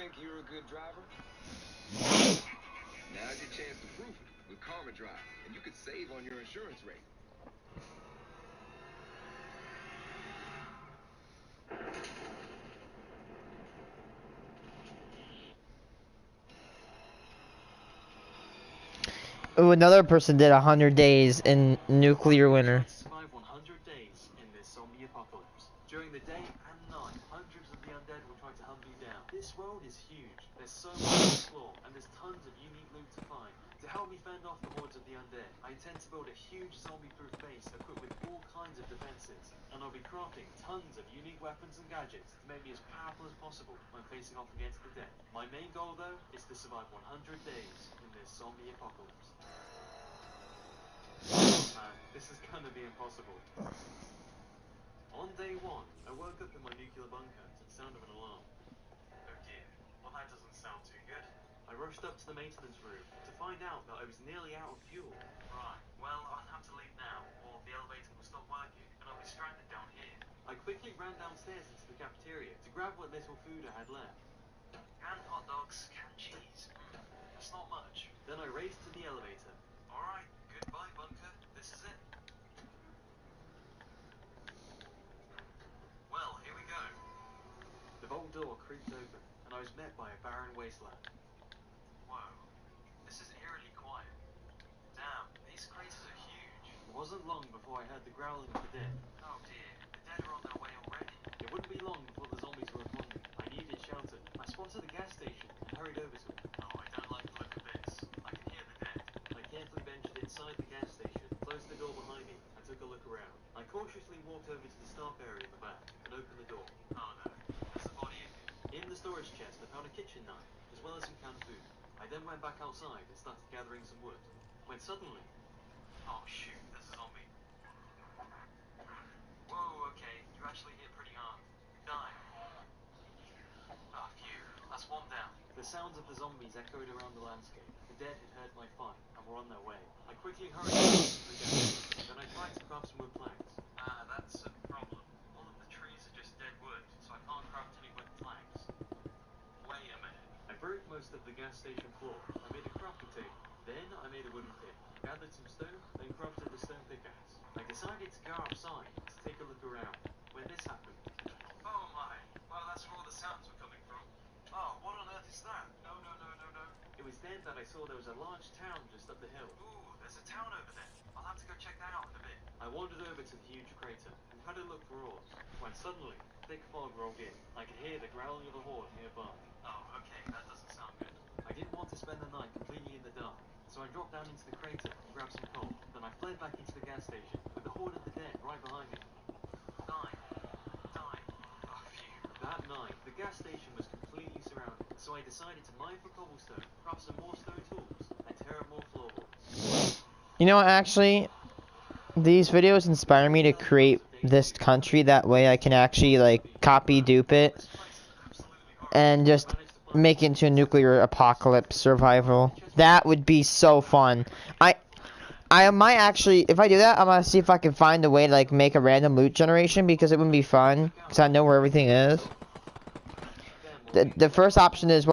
think you're a good driver? Now's your chance to prove it with Karma Drive, and you could save on your insurance rate. Oh, another person did 100 days in nuclear winter. Survive 100 days in this zombie apocalypse. During the day and night, hundreds of the undead will try to hunt you down. This world is huge. There's so much to explore, and there's tons of unique loot to find. To help me fend off the hordes of the undead, I intend to build a huge zombie-proof base equipped with all kinds of defenses, and I'll be crafting tons of unique weapons and gadgets to make me as powerful as possible when facing off against the dead. My main goal, though, is to survive 100 days in this zombie apocalypse. Man, this is gonna be impossible. On day one, I woke up in my nuclear bunker to the sound of an alarm. Oh dear, well that doesn't sound too good. I rushed up to the maintenance room to find out that I was nearly out of fuel. Right, well I'll have to leave now, or the elevator will stop working, and I'll be stranded down here. I quickly ran downstairs into the cafeteria to grab what little food I had left. Canned hot dogs, canned cheese. That's not much. Then I raced to the elevator. Alright, goodbye bunker, this is it. Well, here we go. The vault door creaked open, and I was met by a barren wasteland. Whoa, this is eerily quiet. Damn, these craters are huge. It wasn't long before I heard the growling of the dead. Oh dear, the dead are on their way already. It wouldn't be long before the zombies were upon me. I needed shelter. I spotted a gas station and hurried over to it. Oh, I don't like the look of this. I can hear the dead. I carefully ventured inside the gas station, closed the door behind me, and took a look around. I cautiously walked over to the staff area in the back and opened the door. Oh no, there's a body in here. In the storage chest, I found a kitchen knife, as well as some canned food. I then went back outside and started gathering some wood, when suddenly... Oh shoot, there's a zombie. Whoa, okay, you actually hit pretty hard. Die. Oh, phew, that's one down. The sounds of the zombies echoed around the landscape. The dead had heard my fight and were on their way. I quickly hurried to the gas. Then I tried to craft some wood planks. That's a problem. All of the trees are just dead wood, so I can't craft any wood planks. Wait a minute. I broke most of the gas station floor. I made a crafting table. Then I made a wooden pick. Gathered some stone, then crafted the stone pickaxe. I decided to go outside to take a look around. When this happened... Oh my. Well, that's where all the sounds were coming from. Oh, what on earth is that? No. It was then that I saw there was a large town just up the hill. Ooh, there's a town over there. I'll have to go check that out in a bit. I wandered over to the huge crater and had a look for ores, when suddenly, thick fog rolled in. I could hear the growling of a horde nearby. Oh, okay, that doesn't sound good. I didn't want to spend the night completely in the dark, so I dropped down into the crater and grabbed some coal. Then I fled back into the gas station, with the horde of the dead right behind me. Die. Oh, phew. That night, the gas station was completely surrounded, so I decided to mine for cobblestone, craft some more stone tools, and tear up more floorboards. You know, actually, these videos inspire me to create this country. That way I can actually, like, copy dupe it and just make it into a nuclear apocalypse survival. That would be so fun. I might actually, if I do that, I'm gonna see if I can find a way to, like, make a random loot generation, because it would be fun, because I know where everything is. The first option is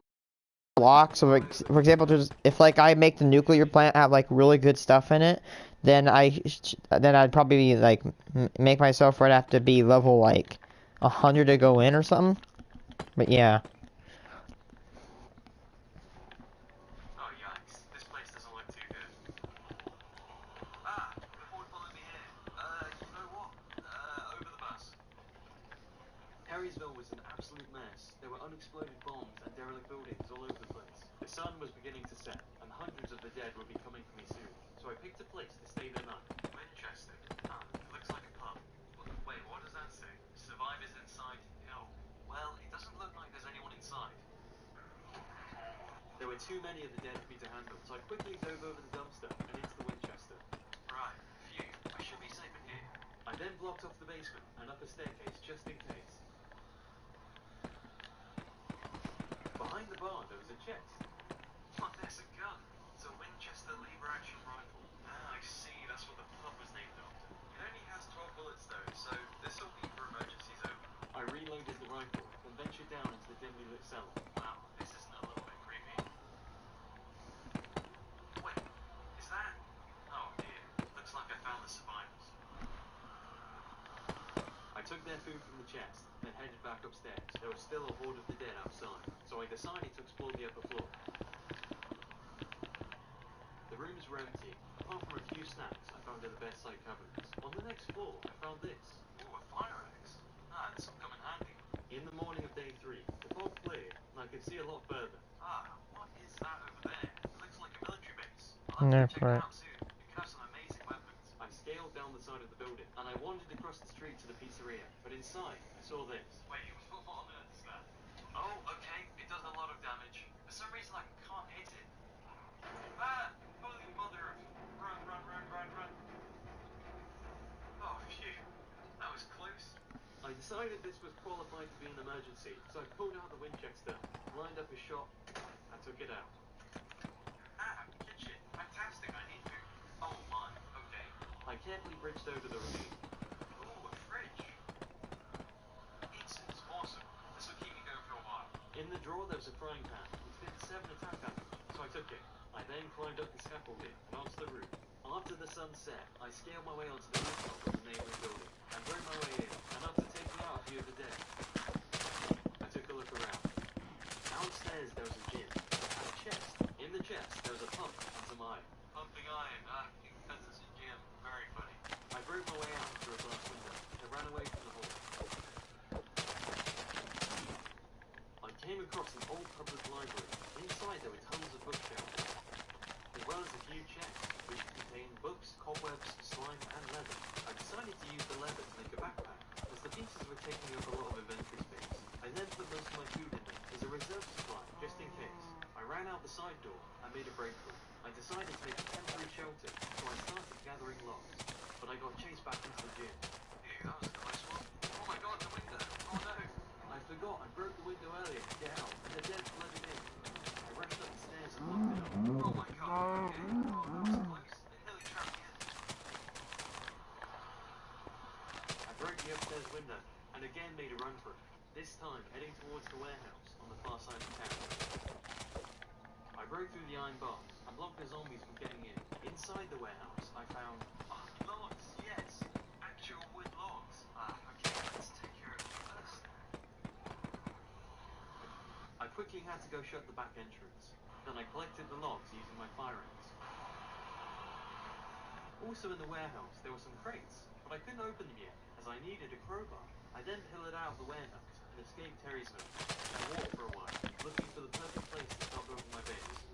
block. So, for example, if, like, I make the nuclear plant have, like, really good stuff in it, then I'd probably, like, make myself right have to be level, like, 100 to go in or something. But yeah. Oh yikes, this place doesn't look too good. Ah, the horde followed me here. You know what? Over the bus. Harrysville was an absolute mess. There were unexploded bombs and derelict buildings all over the place. The sun was beginning to set, and hundreds of the dead would be coming for me soon. So I picked a place to stay the night. Winchester. It looks like a pub. Wait, what does that say? Survivors inside. Oh, well, it doesn't look like there's anyone inside. There were too many of the dead for me to handle, so I quickly dove over the dumpster and into the Winchester. Right, phew, I should be safe in here. I then blocked off the basement and up a staircase just in case. Behind the bar there was a chest. Oh, there's a gun. It's a Winchester lever-action rifle. Ah, I see, that's what the pub was named after. It only has 12 bullets though, so this'll be for emergencies only. I reloaded the rifle and ventured down into the dimly lit cellar. Wow, this food from the chest, then headed back upstairs. There was still a horde of the dead outside, so I decided to explore the upper floor. The rooms were empty, apart from a few snacks I found in the bedside cabinets. On the next floor, I found this. Ooh, a fire axe. Ah, this will come in handy. In the morning of day 3, the fog cleared, and I could see a lot further. Ah, what is that over there? It looks like a military base. I'll have to check it out soon. It could have some amazing weapons. I scaled down the side of the building, and I wandered across the street to the pizzeria, but inside, I saw this. Wait, what on earth is that? Oh, okay, it does a lot of damage. For some reason, I can't hit it. Ah! Holy mother of... Run. Oh, phew. That was close. I decided this was qualified to be an emergency, so I pulled out the Winchester, lined up a shot, and took it out. Ah, kitchen. Fantastic, I need food. Oh my, okay. I carefully bridged over the ravine. Ooh, a fridge. Pizzas, awesome. This will keep me going for a while. In the drawer there was a frying pan, which did 7 attack damage, so I took it. I then climbed up the scaffolding and onto the roof. After the sun set, I scaled my way onto the rooftop of the neighbouring building and broke my way in, and after taking out a few of the dead, I took a look around. Downstairs there was a gym, and a chest. In the chest there was a pump and some iron. Pumping iron, because it's a gym. Very funny. I broke my way out through a glass window and ran away from the hall. I came across an old public library. Inside there were tons of bookshelves, as well as a few chests, which contained books, cobwebs, slime, and leather. I decided to use the leather to make a backpack, as the pieces were taking up a lot of inventory space. I then put most of my food in them as a reserve supply, just in case. I ran out the side door and made a break for it. I decided to make a temporary shelter, so I started gathering logs, but I got chased back into the gym. Ew, that was a close one. Oh my god, the window! Oh no! I forgot I broke the window earlier to get out, and the dead flooded in. I rushed up the stairs and locked it up. Oh my god, okay. Oh, that was close. It nearly trapped me in. I broke the upstairs window, and again made a run for it. This time, heading towards the warehouse on the far side of town. I broke through the iron bars and blocked the zombies from getting in. Inside the warehouse, I found... logs, yes! Actual wood logs. Okay, let's take care of it first. I quickly had to go shut the back entrance. Then I collected the logs using my fire axe. Also in the warehouse, there were some crates, but I couldn't open them yet, as I needed a crowbar. I then pillared out of the warehouse and escaped Terry's home. I walked for a while, looking for the perfect place to start building my base.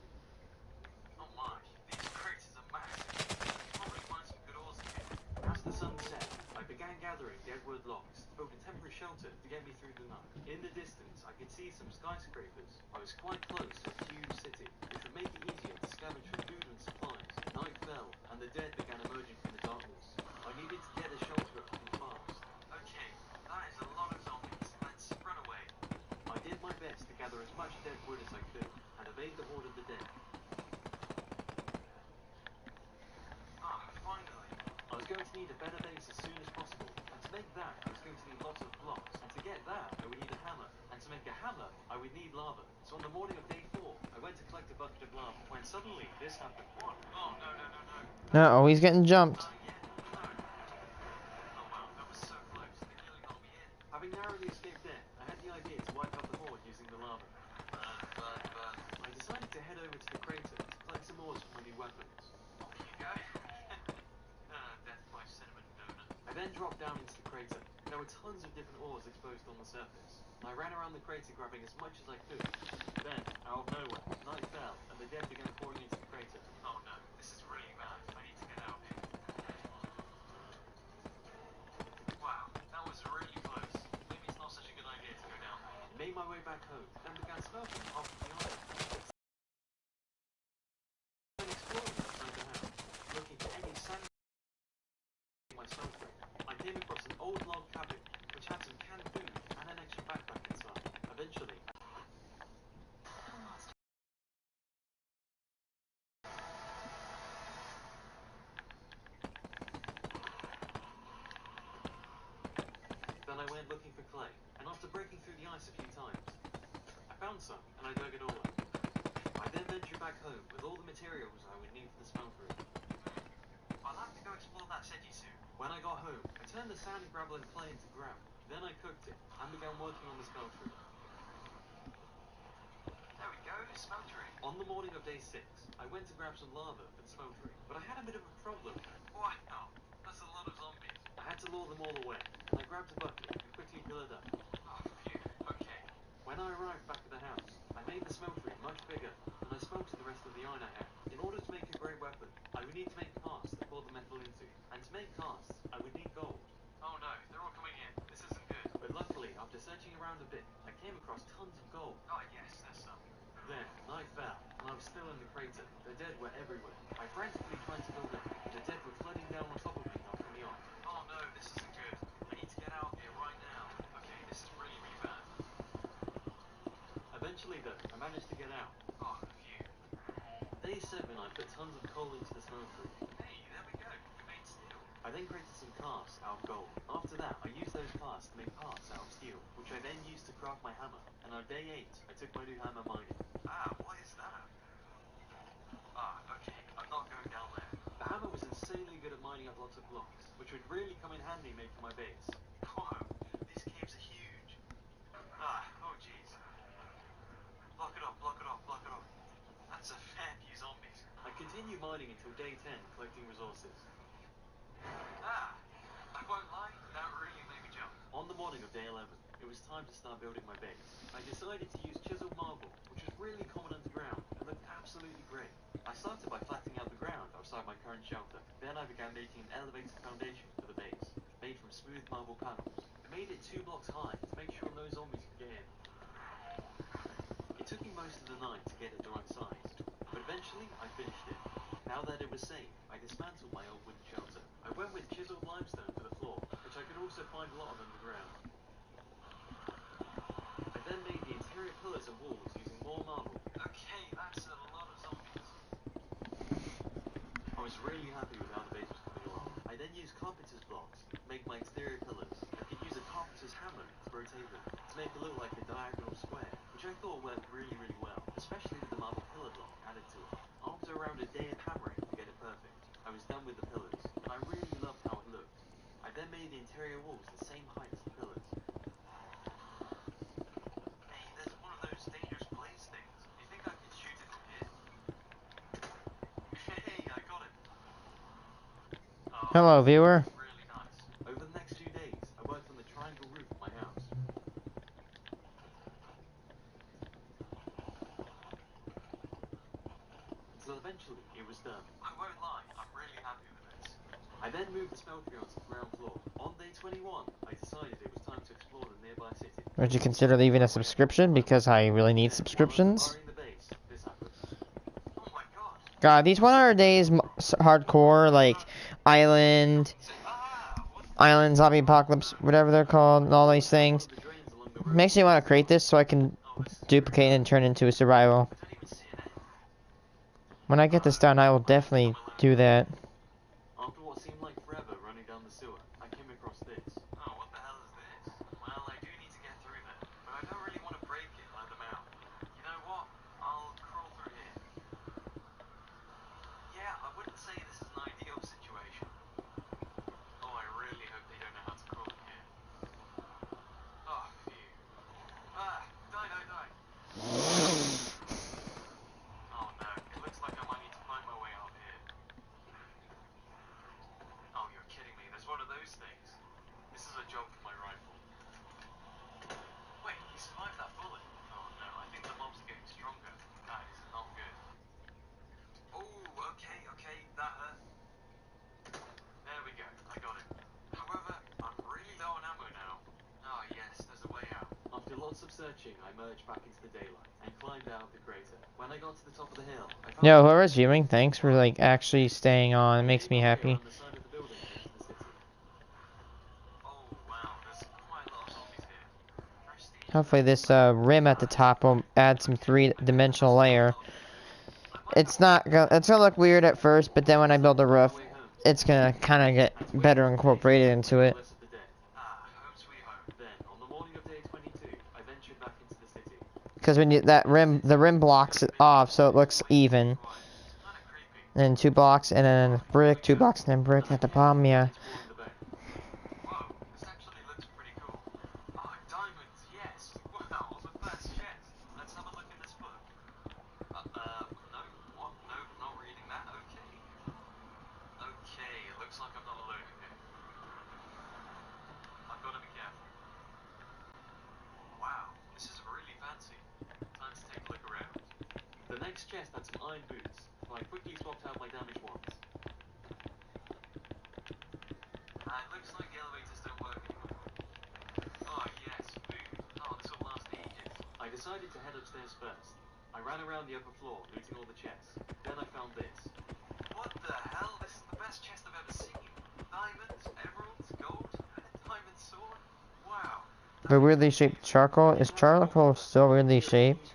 Oh my, these crates are massive. You can probably find some good ores in here. As the sun set, I began gathering deadwood logs to build a temporary shelter to get me through the night. In the distance, I could see some skyscrapers. I was quite close to a huge city, which would make it easier to scavenge for food and supplies. Night fell, and the dead began emerging from the darkness. I needed to get a shelter up and fast. Okay, that is a lot of zombies. Let's run away. I did my best to gather as much dead wood as I could, and evade the horde of the dead. Finally. I was going to need a better base as soon as possible, and to make that, I was going to need lots of blocks, and to get that, I would need a hammer, and to make a hammer, I would need lava. So on the morning of day 4, I went to collect a bucket of lava, when suddenly, this happened. What? Oh, no. Uh-oh, he's getting jumped. Yeah, no. Oh wow, that was so close, they nearly got me in. Having narrowly escaped death, I had the idea to wipe out the horde using the lava. Burn. I decided to head over to the crater to collect some ores for my new weapons. Off you go. Death by cinnamon donut. I then dropped down into the crater. There were tons of different ores exposed on the surface. I ran around the crater grabbing as much as I could. Then, out of nowhere, night fell, and the dead began pouring into the crater. Oh no, this is really bad. I need to get out of here. Wow, that was really close. Maybe it's not such a good idea to go down there. Made my way back home, then began smelting half of the island. Then exploring inside the house, looking for any sand in my smelter. I came across an old log cabin, which had some canned food and an extra backpack inside. Eventually, then I went looking for clay, and after breaking through the ice a few times, I found some, and I dug it all up. I then ventured back home with all the materials I would need for the smelter. I'll have to go explore that city soon. When I got home, I turned the sand, gravel, and clay into grout, Then I cooked it and began working on the smeltery. There we go, smeltery. On the morning of day 6, I went to grab some lava for the smeltery, but I had a bit of a problem. Wow, that's a lot of zombies. I had to lure them all away, and I grabbed a bucket and quickly filled it up. Oh, phew, okay. When I arrived back at the house, I made the smeltery much bigger, and I smelted the rest of the iron I had. In order to make a great weapon, I would need to make casts to pour the metal into, and to make casts, I would need gold. Oh no, they're all coming in. This isn't good. But luckily, after searching around a bit, I came across tons of gold. Oh yes, there's some. Then, night fell, and I was still in the crater. The dead were everywhere. I frantically tried to build up, but the dead were flooding down on top of me, knocking me off. Oh no, this isn't good. I need to get out of here right now. Okay, this is really, really bad. Eventually though, I managed to get out. Oh, phew. Day 7, I put tons of coal into the smeltery. Hey, there we go. We made steel. I then created some casts out of gold. After that, I used those casts to make parts out of steel, which I then used to craft my hammer. And on day 8, I took my new hammer mining. Ah, what is that? Ah, okay, I'm not going down there. The hammer was insanely good at mining up lots of blocks, which would really come in handy making my base. Whoa, these caves are huge. Ah, oh jeez. Block it off, block it off, block it off. That's a fair few zombies. I continued mining until day 10, collecting resources. Ah, I won't lie, that really made me jump. On the morning of day 11, it was time to start building my base. I decided to use chiseled marble, which was really common underground and looked absolutely great. I started by flattening out the ground outside my current shelter. Then I began making an elevated foundation for the base, made from smooth marble panels. I made it 2 blocks high to make sure no zombies could get in. It took me most of the night to get it the right size, but eventually I finished it. Now that it was safe, I dismantled my old wooden shelter. I went with chiseled limestone for the floor, which I could also find a lot of underground. I then made the interior pillars and walls using more marble. Okay, that's a lot of zombies. I was really happy with how the base was coming along. I then used carpenter's blocks to make my exterior pillars. I could use a carpenter's hammer to rotate them, to make it look like a diagonal square, which I thought worked really, really well, especially with the marble pillar block added to it. After around a day of hammering to get it perfect, I was done with the pillars, and I really loved how it looked. I then made the interior walls the same height as the pillars. Hey, there's one of those dangerous blaze things. Do you think I can shoot it from here? Hey, I got it. Oh, Hello, viewer. really nice. Over the next few days, I worked on the triangle roof of my house. Until eventually, it was done. I won't lie, I'm really happy with this. I then moved the smeltery onto the ground floor. On day 21, I decided it was time to explore the nearby city. Would you consider leaving a subscription? Because I really need Then, subscriptions. while I was preparing the base, this happened. Oh my god. God, these 100 days hardcore, like island, zombie apocalypse, whatever they're called, and all these things, makes me want to create this so I can duplicate and turn into a survival. I don't even see an end. When I get this done, I will definitely do that. After what seemed like forever running down the sewer, I came across this. Oh, what the hell is this? Well, I do need to get through there, but I don't really want to break it and let them out. You know what? I'll crawl through here. Yeah, I wouldn't say this is an ideal situation. Oh, I really hope they don't know how to crawl in here. Oh, phew. Ah, die. Oh no, it looks like I might need to find my way out here. Oh, you're kidding me. There's one of those things. This is a job for my rifle. Wait, he survived that bullet. Oh no, I think the mobs are getting stronger. That is not good. Oh, okay, that hurt. There we go, I got it. However, I'm really low on ammo now. Oh yes, there's a way out. After lots of searching, I merged back into the daylight and climbed out of the crater. When I got to the top of the hill, I found Yo, whoever's viewing, thanks for like actually staying on. It makes me happy. on the side of the building into the city. Oh wow, there's quite a lot of zombies here. Prestige. Hopefully this rim at the top will add some 3-dimensional layer. It's gonna look weird at first, but then when I build the roof, it's gonna kind of get better incorporated into it. Because when the rim blocks it off, so it looks even. And then 2 blocks, and then brick, 2 blocks, and then brick at the bottom, yeah. Whoa, this actually looks pretty cool. iron boots, so I quickly swapped out my damaged ones. It looks like the elevators don't work anymore. Oh yes, food. Oh, this will last ages. I decided to head upstairs first. I ran around the upper floor, looting all the chests. Then I found this. What the hell? This is the best chest I've ever seen. Diamonds, emeralds, gold, and a diamond sword. Wow. The weirdly shaped charcoal. Is charcoal still weirdly shaped?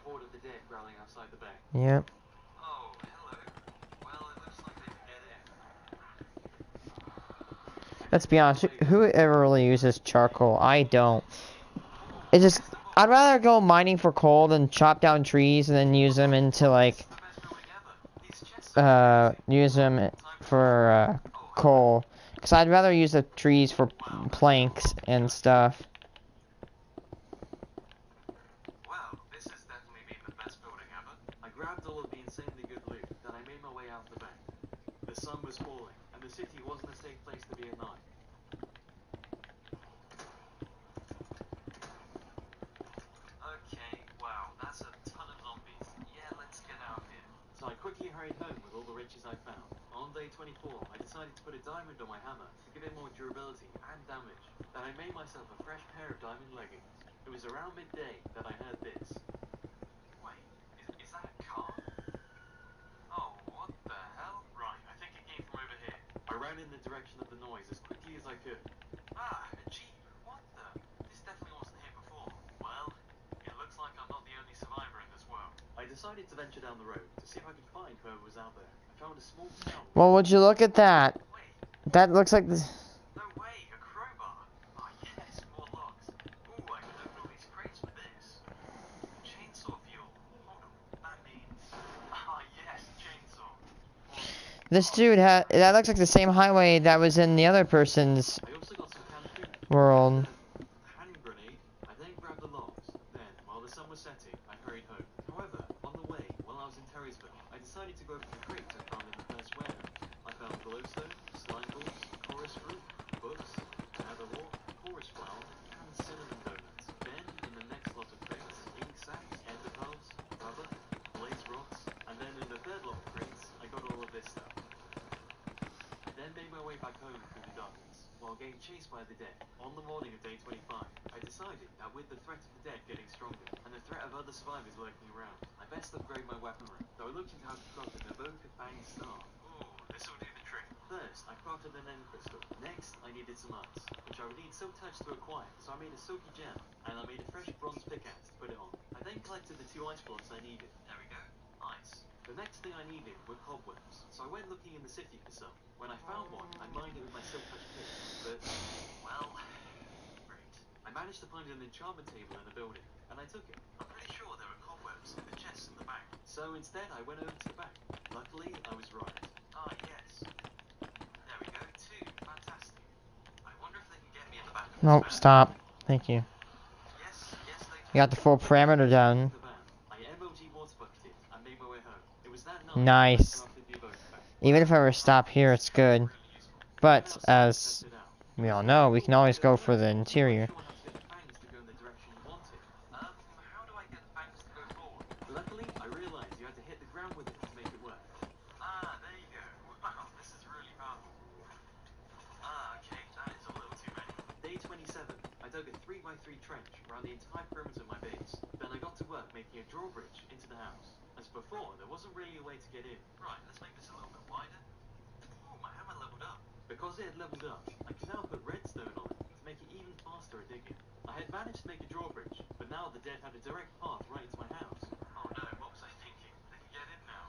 Yep. Oh, hello. Well, it looks like they can get in. Let's be honest. Who ever really uses charcoal? I don't. It just. I'd rather go mining for coal than chop down trees and then use them into like. Use them for coal. Because I'd rather use the trees for planks and stuff. Wow, this has definitely been the best building ever. I grabbed all of the insanely good loot, then I made my way out the back. The sun was falling, and the city wasn't a safe place to be at night. Okay, wow, that's a ton of zombies. Yeah, let's get out of here. So I quickly hurried home with all the riches I found. On day 24, I decided to put a diamond on my hammer to give it more durability and damage. Then I made myself a fresh pair of diamond leggings. It was around midday that I heard this. Wait, is that a car? Oh, what the hell? Right, I think it came from over here. I ran in the direction of the noise as quickly as I could. Ah, a jeep. What the? This definitely wasn't here before. Well, it looks like I'm not the only survivor in this world. I decided to venture down the road to see if I could find whoever was out there. I found a small town. Well, would you look at that? Wait, That looks like this. no way, a crowbar. Oh yes, more logs. Ooh, I can open all these crates with this. Chainsaw fuel. Hold on, that means... Ah yes, chainsaw. This dude had. That looks like the same highway that was in the other person's I also got some canned food. world. Hand grenade. I then grabbed the logs. Then, while the sun was setting, I hurried home. However, on the way, while I was in Terrysville, I decided to go for the crates I found in the first warehouse. I found glowstone, slime balls, chorus fruit, books, another walk, chorus flour, and cinnamon donuts. Then, in the next lot of crates, ink sacs, ender pearls, rubber, blaze rods, and then in the third lot of crates, I got all of this stuff. I then made my way back home through the darkness, while getting chased by the dead. On the morning of day 25, I decided that with the threat of the dead getting stronger, and the threat of other survivors lurking around, I best upgrade my weaponry, so I looked into how to craft an evoke a fang star. Ooh, this'll do the trick. First, I crafted an end crystal. Next, I needed some ice, which I would need silk touch to acquire, so I made a silky gem, and I made a fresh bronze pickaxe to put it on. I then collected the 2 ice blocks I needed. There we go. Ice. The next thing I needed were cobwebs, so I went looking in the city for some. When I found one, I mined it with my silk touch pick, but, well, great. I managed to find an enchantment table in a building, and I took it. I'm pretty sure there were cobwebs in the chests in the back. So instead, I went over to the back. Luckily, I was right. Ah, yes. There we go, 2. Fantastic. I wonder if they can get me in the back of this Nope, van. stop. Thank you. Yes, they You got the full parameter down. I MLG water bucketed and made my way home. It was that night Nice. I crafted the evoke pack. Even if I were to stop here, it's good. But, as we all know, we can always go for the interior. How do I get the fangs to go forward? Luckily, I realized you had to hit the ground with it to make it work. Ah, there you go. Wow, this is really powerful. Ah, okay, that is a little too many. Day 27, I dug a 3x3 trench around the entire perimeter of my base. Then I got to work making a drawbridge into the house. As before, there wasn't really a way to get in. Right, let's make this a little bit wider. Ooh, my hammer leveled up. Because it had leveled up, I can now put redstone on it to make it even faster at digging. I had managed to make a drawbridge, but now the dead had a direct path right into my house. Oh no, what was I thinking? They can get in now.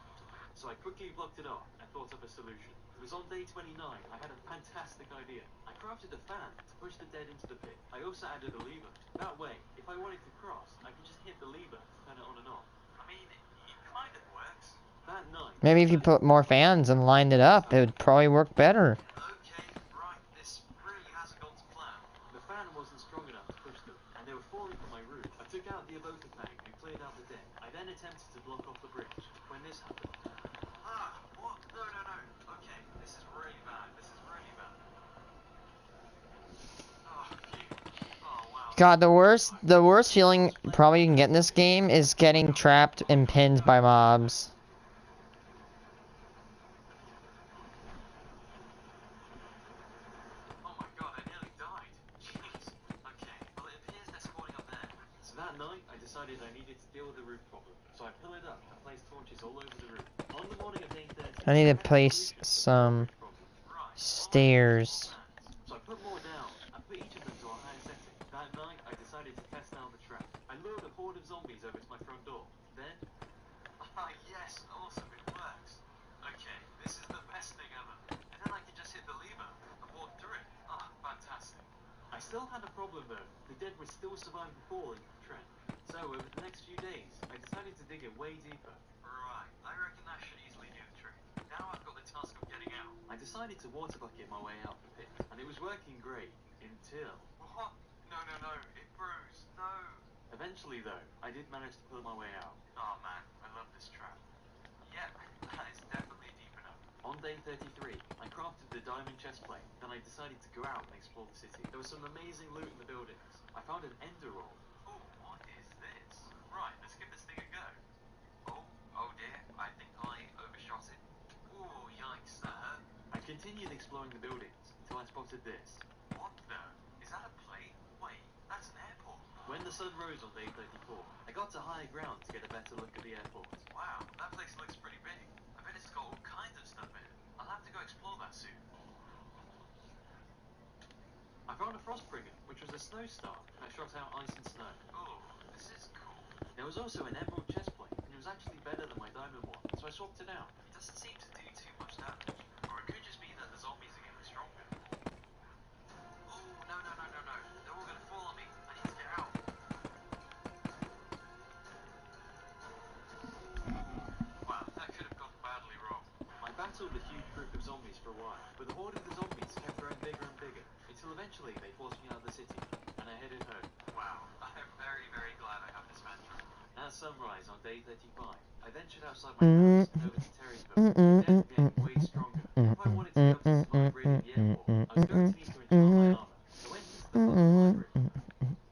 So I quickly blocked it off and thought up a solution. It was on day 29, I had a fantastic idea. I crafted a fan to push the dead into the pit. I also added a lever. That way, if I wanted to cross, I could just hit the lever to turn it on and off. I mean, it kind of works. That night... Maybe if you put more fans and lined it up, it would probably work better. Okay, right, this really hasn't gone to plan. The fan wasn't strong enough to push them, and they were falling from my roof. I took out the evoker tank and cleared out the deck. I then attempted to block off the bridge. When this happened... Ah, what? No. Okay, this is really bad. Oh, phew. Oh, wow. God, the worst feeling probably you can get in this game is getting trapped and pinned by mobs. That night, I decided I needed to deal with the roof problem, so I pillared up and placed torches all over the roof. On the morning of day 30, I need to had a place solution for the some roof problem. Right, stairs. so I put more down and put each of them to a higher setting. That night, I decided to test out the trap. I lured a horde of zombies over to my front door. Then, yes, awesome, it works. Okay, this is the best thing ever. And then I can just hit the lever and walk through it. Fantastic. I still had a problem though. The dead were still surviving falling from Trent. So over the next few days, I decided to dig it way deeper. Right, I reckon that should easily do the trick. Now I've got the task of getting out. I decided to water bucket my way out the pit, and it was working great until. What? No, it froze. No. Eventually though, I did manage to pull my way out. Oh man, I love this trap. Yep, that is definitely deep enough. On day 33, I crafted the diamond chest plate. Then I decided to go out and explore the city. There was some amazing loot in the buildings. I found an ender roll. Oh, what is this? Right, let's give this thing a go. Oh dear, I think I overshot it. Oh, yikes, that hurt. I continued exploring the buildings until I spotted this. What the? Is that a plate? Wait, that's an airport. When the sun rose on day 34, I got to higher ground to get a better look at the airport. Wow, that place looks pretty big. I bet it's got all kinds of stuff in it. I'll have to go explore that soon. I found a frostbringer, which was a snow star that shot out ice and snow. Oh, this is cool. There was also an emerald chest plate, and it was actually better than my diamond one, so I swapped it out. It doesn't seem to do too much damage, or it could just be that the zombies are getting stronger. Oh, no. They're all gonna fall on me. I need to get out. Wow, that could have gone badly wrong. I battled a huge group of zombies for a while, but the horde of the zombies kept growing bigger and bigger, until eventually they forced me out of the city, and I headed home. Wow, I'm very, very glad I have this mantra. At sunrise on day 35, I ventured outside my house and over to Terry'sville. The dead were getting way stronger. If I wanted to be able to survive raiding the airport, I was going to need to enchant my armor. I went into the public library,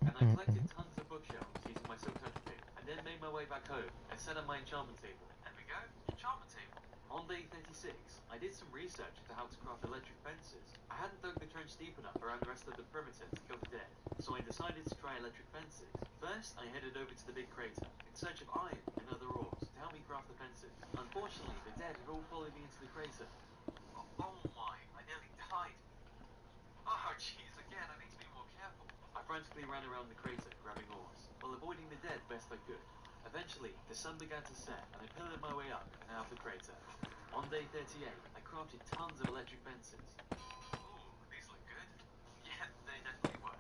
and I collected tons of bookshelves using my silk touch tape. I then made my way back home and set up my enchantment table. There we go, enchantment table. On day 36, I did some research into how to craft electric fences. I hadn't dug the trench deep enough around the rest of the perimeter to kill the dead, so I decided to try electric fences. First, I headed over to the big crater in search of iron and other ores to help me craft the fences. Unfortunately, the dead had all followed me into the crater. Oh my, I nearly died. Oh jeez, again, I need to be more careful. I frantically ran around the crater, grabbing ores, while avoiding the dead best I could. Eventually, the sun began to set, and I pillared my way up and out of the crater. On day 38, I crafted tons of electric fences. Ooh, these look good. Yeah, they definitely work.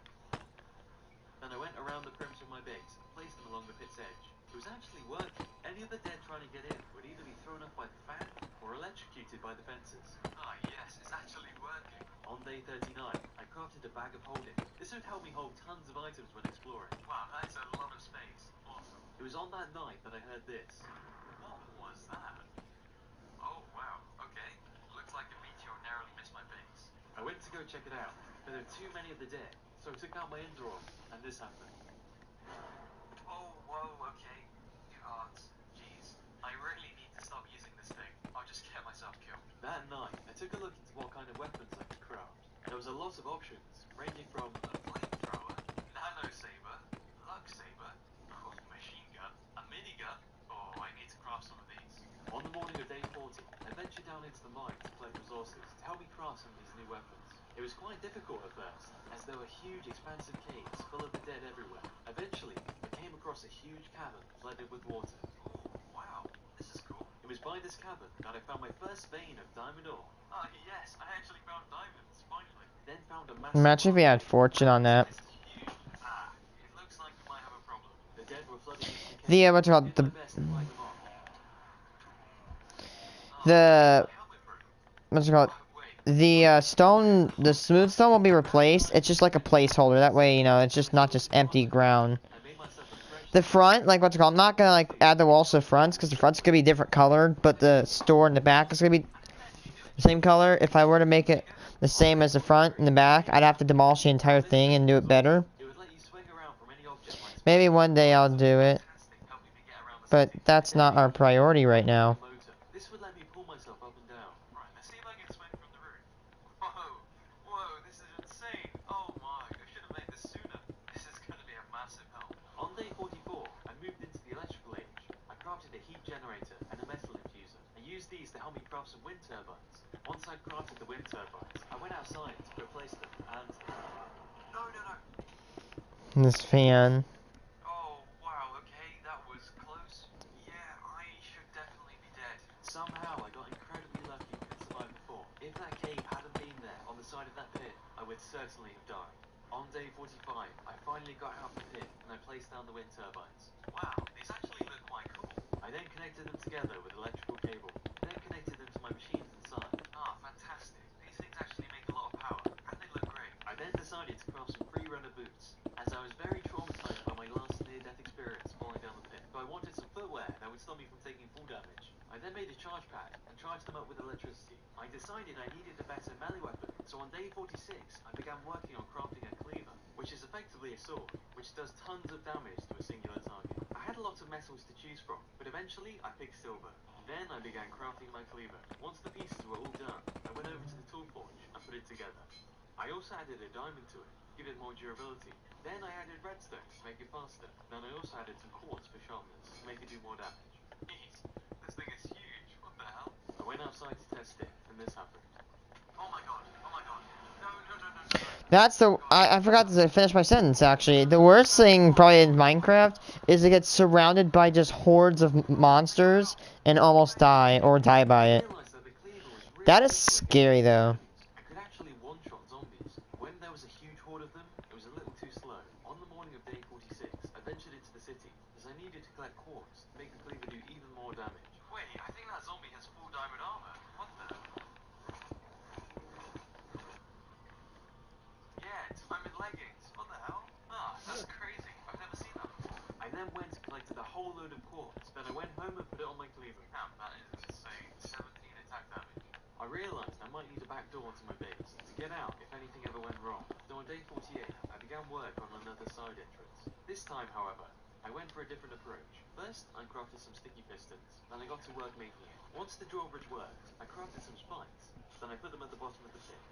Then I went around the perimeter of my base and placed them along the pit's edge. It was actually working. Any of the dead trying to get in would either be thrown off by the fan or electrocuted by the fences. Ah, yes, it's actually working. On day 39, I crafted a bag of holding. This would help me hold tons of items when exploring. Wow, that's a lot of space. Awesome. It was on that night that I heard this. What was that? Oh, wow, okay. Looks like a meteor narrowly missed my base. I went to go check it out, but there were too many of the dead, so I took out my ender orb, and this happened. Oh, whoa, okay. Cards. Jeez. I really need to stop using this thing. I'll just get myself killed. That night, I took a look into what kind of weapons I could craft. There was a lot of options, ranging from a flamethrower, nano saber, lug saber, machine gun, a minigun. Oh, I need to craft some of these. On the morning of day 40, I ventured down into the mine to collect resources to help me craft some of these new weapons. It was quite difficult at first, as there were huge expansive caves full of the dead everywhere. Eventually, I came across a huge cavern flooded with water. Ooh, wow, this is cool. It was by this cavern that I found my first vein of diamond ore. Ah, yes, I actually found diamonds, finally. Then found a massive Imagine if we had fortune on that. This is huge. Ah, it looks like we might have a problem. The dead were flooding into the cave. The what's it called? Did my best to fight them off. The Helmet broke. what's it called? The stone, the smooth stone will be replaced. It's just like a placeholder. That way, you know, it's just not just empty ground. The front, like what's it called? I'm not gonna like add the walls to the fronts because the front's gonna be different colored, but the store in the back is gonna be the same color. If I were to make it the same as the front and the back, I'd have to demolish the entire thing and do it better. Maybe one day I'll do it, but that's not our priority right now. This would let me pull myself up and down. Right, let's see if I can swing from the roof. Whoa, this is insane. Oh my, I should have made this sooner. This is gonna be a massive help. On day 44, I moved into the electrical age. I crafted a heat generator and a metal infuser. I used these to help me craft some wind turbines. Once I'd crafted the wind turbines, I went outside to replace them and... No. This fan. Oh, wow, okay, that was close. Yeah, I should definitely be dead. Somehow, I got incredibly lucky and survived before. If that cave hadn't been there on the side of that pit, I would certainly have died. On day 45, I finally got out of the pit and I placed down the wind turbines. Wow, these actually look quite cool. I then connected them together with electrical cable, then connected them to my machines inside. Ah, fantastic. These things actually make a lot of power, and they look great. I then decided to craft some free runner boots, as I was very traumatized by my last near-death experience falling down the pit. So I wanted some footwear that would stop me from taking full damage. I then made a charge pad and charged them up with electricity. I decided I needed a better melee weapon, so on day 46, I began working on crafting a cleaver, which is effectively a sword, which does tons of damage to a singular target. I had lots of metals to choose from, but eventually I picked silver. Then I began crafting my cleaver. Once the pieces were all done, I went over to the tool forge and put it together. I also added a diamond to it, give it more durability. Then I added redstone to make it faster. Then I also added some quartz for sharpness to make it do more damage. Jeez, this thing is huge. What the hell? I went outside to test it, and this happened. Oh my god. No. That's the I forgot to finish my sentence actually. The worst thing probably in Minecraft is to get surrounded by just hordes of monsters and almost die or die by it. That is scary though. I could actually one-shot zombies. When there was a huge horde of them, it was a little too slow. On the morning of day 46, I ventured into the city, as I needed to collect quartz to make the cleaver do even more damage. Wait, I think that zombie has full diamond armor. What the? Yeah, diamond leggings. What the hell? Ah, that's crazy. I've never seen that before. I then went and collected a whole load of quartz. Then I went home and put it on my cleaver. Damn, that is insane. 17 attack damage. I realized I might need a back door to my base to get out if anything ever went wrong. So on day 48, I began work on another side entrance. This time, however, I went for a different approach. First, I crafted some sticky pistons, then I got to work making it. Once the drawbridge worked, I crafted some spikes, then I put them at the bottom of the pit.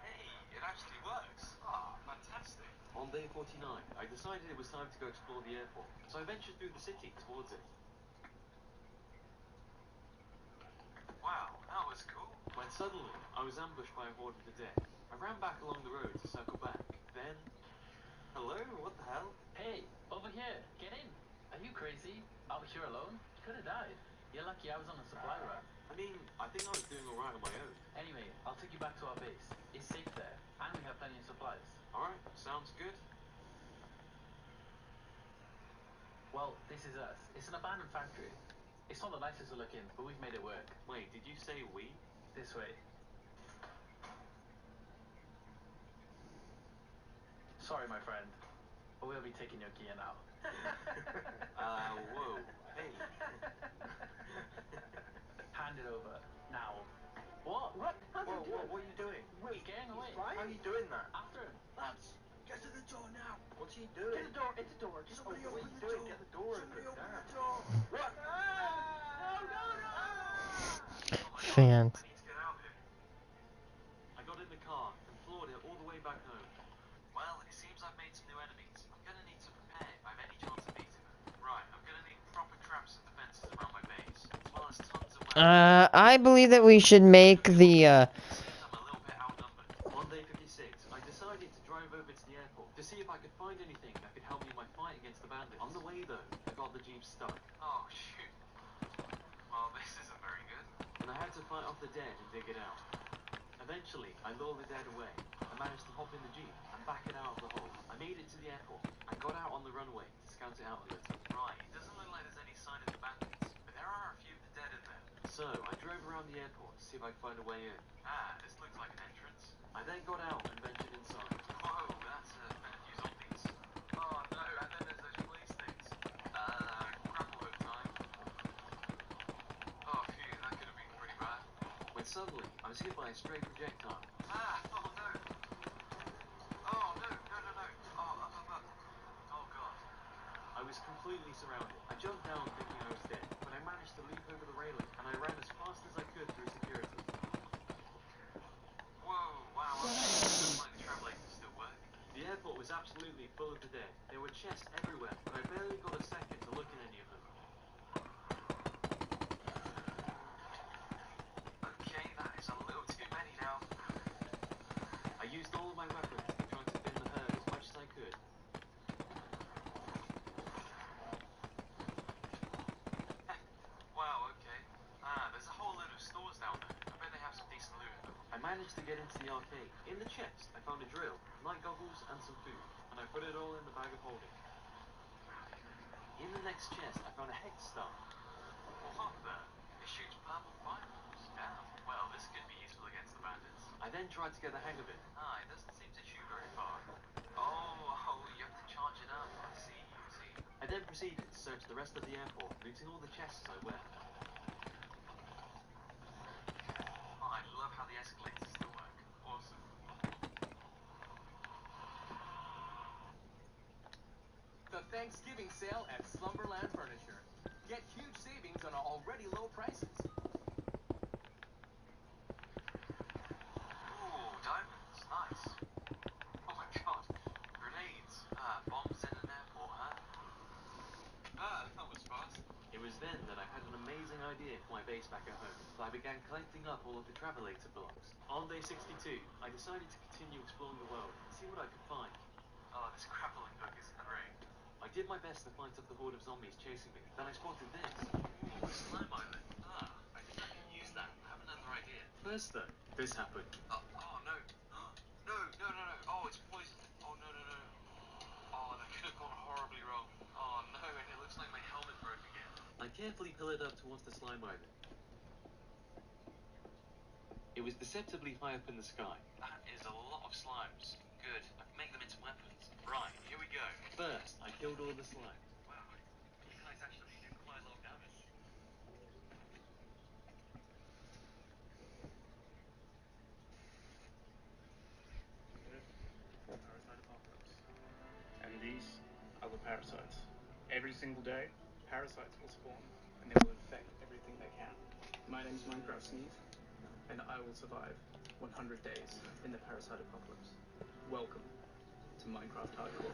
Hey, it actually works. Ah, fantastic. On day 49, I decided it was time to go explore the airport, so I ventured through the city towards it. Wow, that was cool. When suddenly, I was ambushed by a horde of the dead. I ran back along the road to circle back. Then... Hello? What the hell? Hey, over here. Get in. Are you crazy? Out here alone? You could have died. You're lucky I was on a supply run. I mean, I think I was doing alright on my own. Anyway, I'll take you back to our base. It's safe there, and we have plenty of supplies. Alright, sounds good. Well, this is us. It's an abandoned factory. It's not the nicest to look in, but we've made it work. Wait, did you say we? This way. Sorry, my friend, but we'll be taking your gear now. Whoa. Hey. Hand it over. Now. What? What? Whoa, what are you doing? He's getting away. Flying? How are you doing that? After him. Lads, get to the door now. What's he doing? Get the door, it's the door. Just Somebody open open the the door. door. Get the door Somebody open. open the door. What? Fans. I need to get out of here. I got in the car and floored it all the way back home. Well, it seems I've made some new enemies. I'm gonna need to prepare if I have any chance of beating them. Right, I'm gonna need proper traps and defenses around my base, as well as tons of weapons. I believe that we should make the I'm a little bit outnumbered. On day 56, I decided to drive over to the airport to see if I could find anything that could help me in my fight against the bandits. On the way, though, I got the Jeep stuck. Oh, shoot. Well, this isn't very good. And I had to fight off the dead and dig it out. Eventually, I lured the dead away. I managed to hop in the Jeep and back it out of the hole. I made it to the airport and got out on the runway to scout it out a little. Right, it doesn't look like there's any sign of the bandits, but there are a few of the dead in there. So, I drove around the airport to see if I could find a way in. Ah, this looks like an entrance. I then got out and ventured inside. Whoa, that's a fair few zombies. Oh no, and then there's those police things. Grapple hook time. Oh phew, that could have been pretty bad. When suddenly, I was hit by a stray projectile. Ah, oh no. Oh no. Oh, up. Oh god. I was completely surrounded. I jumped down thinking I was dead, but I managed to leap over the railing, and I ran as fast as I could through security. Whoa, wow, okay. Looks like the travel agents still work. The airport was absolutely chests everywhere, but I barely got a second to look at any of them. Okay, that is a little too many now. I used all of my weapons to try to thin the herd as much as I could. Wow, okay. There's a whole load of stores down there. I bet they have some decent loot in them. I managed to get into the arcade. In the chest, I found a drill, night goggles, and some food, and I put it all in the bag of holding. In the next chest, I found a hex star. What the? It shoots purple fireballs. Damn. Well, this could be useful against the bandits. I then tried to get the hang of it. It doesn't seem to shoot very far. Oh, you have to charge it up. I see. I then proceeded to search the rest of the airport, looting all the chests as I went. Oh, I love how the escalators still work. Awesome. The Thanksgiving sale at Slumberland Furniture. Get huge savings on already low prices. Ooh, diamonds. Nice. Oh my god. Grenades. Bombs in an airport, huh? That was fast. It was then that I had an amazing idea for my base back at home, so I began collecting up all of the Travelator blocks. On day 62, I decided to continue exploring the world and see what I could find. Oh, this grappling hook is great. I did my best to fight off the horde of zombies chasing me, then I spotted this. Ooh, slime island. I think I can use that. I have another idea. First though, this happened. Oh no. No. Oh, it's poison. Oh, no. Oh, that could have gone horribly wrong. Oh, no, and it looks like my helmet broke again. I carefully pillared up towards the slime island. It was deceptively high up in the sky. That is a lot of slimes. Good. I can make them into weapons. Right, here we go. First, I killed all the slime. Wow, you guys actually do quite a lot of damage. Parasite apocalypse. And these are the parasites. Every single day, parasites will spawn, and they will infect everything they can. My name's Minecraft Sneeze, and I will survive 100 days in the parasite apocalypse. Welcome to Minecraft Hardcore.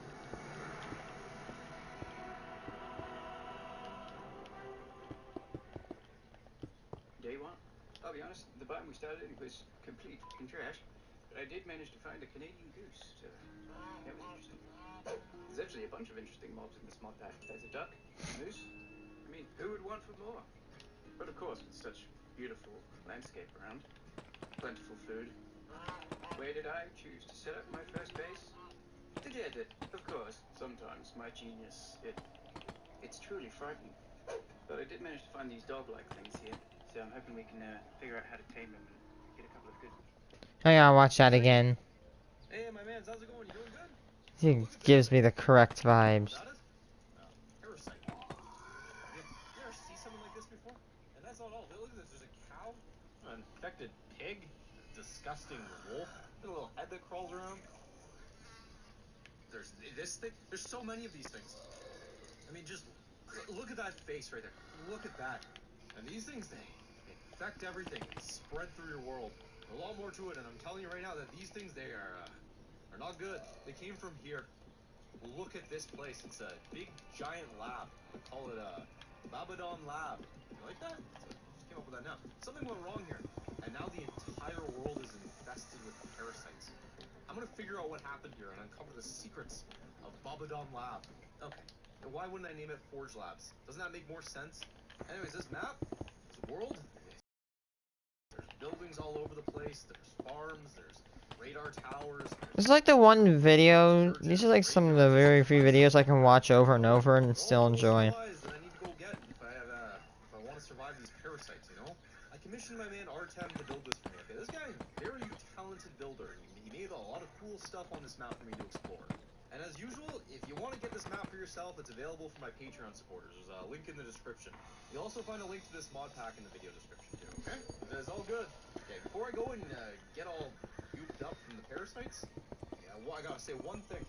Day one. I'll be honest, the button we started in was complete fucking trash, but I did manage to find a Canadian goose, so that was interesting. There's actually a bunch of interesting mobs in this mod pack. There's a duck, a moose. I mean, who would want for more? But of course, with such beautiful landscape around, plentiful food. Where did I choose to set up my first base? The desert, of course. Sometimes my genius, it's truly frightening. But I did manage to find these dog-like things here, so I'm hoping we can figure out how to tame them and get a couple of good. I gotta watch that again. Hey, my man, how's it going? You doing good? It gives me the correct vibes. Parasite. You ever see something like this before? And that's not all. Look at this. There's a cow, an infected pig, a disgusting wolf, a little head that crawls around. There's this thing. There's so many of these things. I mean, just look at that face right there. Look at that. And these things, they infect everything. They spread through your world. A lot more to it, and I'm telling you right now that these things, they are not good. They came from here. Look at this place. It's a big, giant lab. I call it a Babadon lab. You like that? So I just came up with that now. Something went wrong here, and now the entire world is infested with parasites. I'm gonna figure out what happened here and uncover the secrets of Babadon lab. Okay. And why wouldn't I name it Forge Labs? Doesn't that make more sense? Anyways, this map, this world, there's buildings all over the place. There's farms. There's radar towers. This is like the one video. These are like some of the very few videos I can watch over and over and still enjoy. That I need to go get if I want to survive these parasites, you know? I commissioned my man Artem to build this for me. Okay, this guy, very talented builder. He made a lot of cool stuff on this map for me to explore. And as usual, if you want to get this map for yourself, it's available for my Patreon supporters. There's a link in the description. You'll also find a link to this mod pack in the video description too, okay? That's all good. Okay, before I go and get all gooped up from the parasites, yeah, well, I gotta say one thing.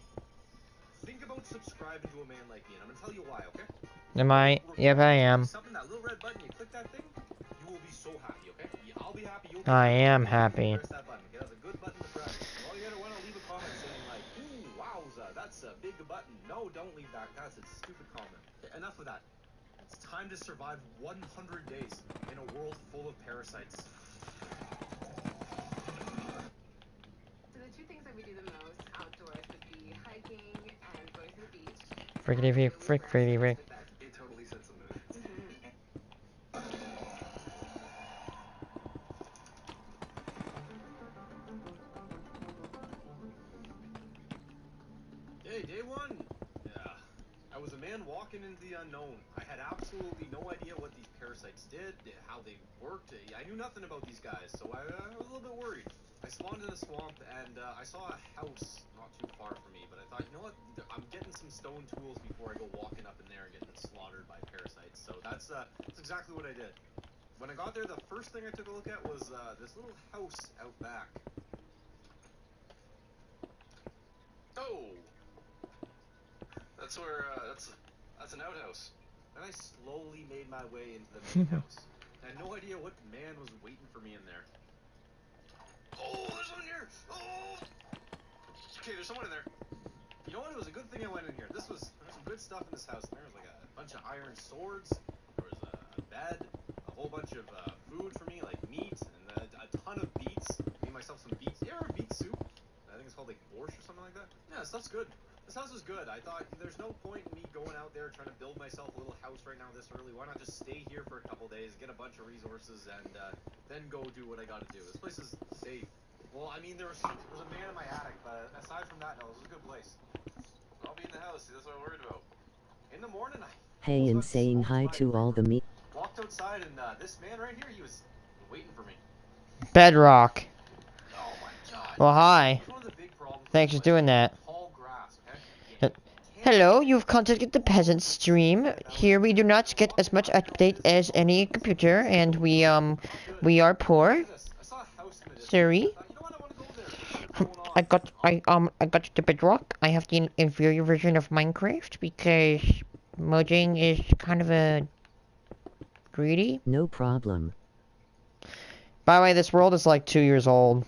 Think about subscribing to a man like me, and I'm gonna tell you why, okay? Am I? Yep, I am. Something, that little red button, you click that thing, you will be so happy, okay? I'll be happy, you'll be I happy. am happy. Press that button, okay? That's a good button to press. All you gotta want to leave a comment saying like, ooh, wowza, that's a big button. No, don't leave that. That's a stupid comment. Okay, enough of that. It's time to survive 100 days in a world full of parasites. So the two things that we do the most outdoors would be hiking and going to the beach. Frickety frick, frick, frickety frick. It totally sets the mood. Hey, day one? Yeah. I was a man walking into the unknown. I had absolutely no idea what these parasites did, how they worked. I knew nothing about these guys, so I was a little bit worried. I spawned in a swamp, and I saw a house not too far from me, but I thought, you know what? I'm getting some stone tools before I go walking up in there and getting slaughtered by parasites. So that's exactly what I did. When I got there, the first thing I took a look at was this little house out back. Oh! That's where, that's an outhouse. Then I slowly made my way into the main house. I had no idea what man was waiting for me in there. Oh, there's one here! Oh! Okay, there's someone in there. You know what? It was a good thing I went in here. There was some good stuff in this house. There was like a bunch of iron swords. There was a bed, a whole bunch of food for me, like meat, and a ton of beets. Made myself some beets. You ever have beet soup? I think it's called like borscht or something like that. Yeah, stuff's good. This house is good. I thought there's no point in me going out there trying to build myself a little house right now this early. Why not just stay here for a couple days, get a bunch of resources, and then go do what I gotta do. This place is safe. Well, I mean, there was a man in my attic, but aside from that, no, it was a good place. I'll be in the house. That's what I'm worried about. In the morning, Hey, and saying hi to all the meat. walked outside, and this man right here, he was waiting for me. Bedrock. Oh my god. Well, hi. It was one of the big problems with Thanks for this place. doing that. Tall grass, okay? Hello, you've contacted the peasant stream. Here we do not get as much update as any computer, and we are poor. Look at this. I saw a house in the distance. Sorry. I thought, you know what, I want to go there. What's going on? I got the bedrock. I have the inferior version of Minecraft because Mojang is kind of a greedy. No problem. By the way, this world is like 2 years old.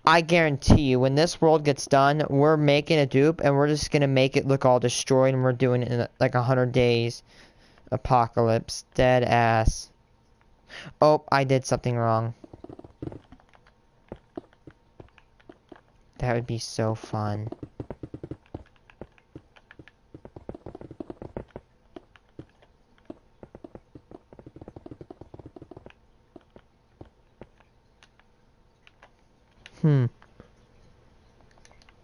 I guarantee you, when this world gets done, we're making a dupe, and we're just gonna make it look all destroyed, and we're doing it in like 100 days. Apocalypse. Dead ass. Oh, I did something wrong. That would be so fun.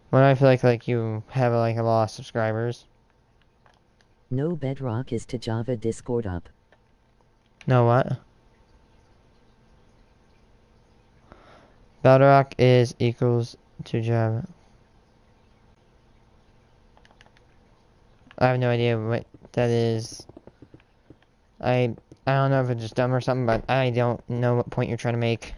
When I feel like you have like a lot of subscribers. No bedrock is to Java Discord up. No what? Bedrock is equals to Java. I have no idea what that is. I don't know if it's just dumb or something, but I don't know what point you're trying to make.